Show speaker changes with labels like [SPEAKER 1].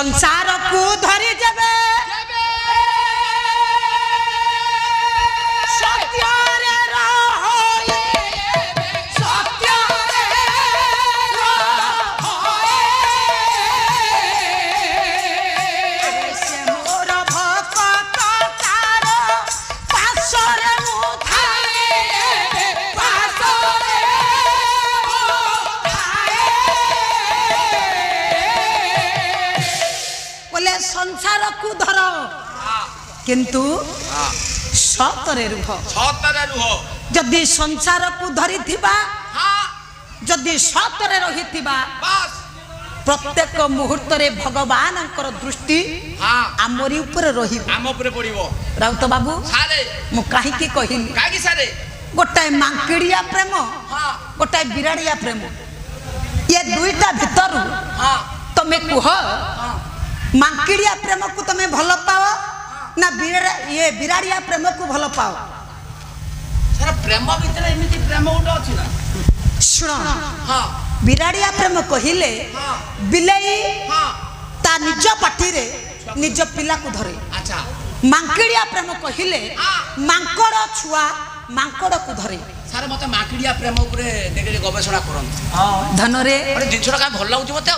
[SPEAKER 1] संसार को धरी जबे सत्य रे रहोए सत्य रे रहोए से मोर भक्त तार पासरे उठाए पासरे बोले संसार को धर किंतु सतरे रुह जदि संसार को धरी थिबा जदि सतरे रहिथिबा प्रत्येक मुहूर्त रे भगवान दृष्टि आमरी ऊपर रहिबो राउत बाबू मु काहे की कहिनी गोटाए मांकिड़िया प्रेम गोटाए बिराड़िया प्रेम ये दुईटा भीतर तमे कुह मांकिड़िया प्रेम को तमे भल पाओ ना ये बिराड़िया प्रेम को भल पाओ
[SPEAKER 2] सारा प्रेम भीतर एमिति प्रेम उठा अछि ना
[SPEAKER 1] सुनो बिराड़िया प्रेम कहिले बिलेई ता निज पाटी रे निज पिला को धरे
[SPEAKER 2] अच्छा
[SPEAKER 1] मांकिड़िया प्रेम कहिले मांकड़ छुआ मांकड़ को धरे
[SPEAKER 2] सारे मते मांकिड़िया प्रेम ऊपर देखि गवेषणा करन
[SPEAKER 1] धनरे
[SPEAKER 2] अरे जिनछड़ा का भल लागु मते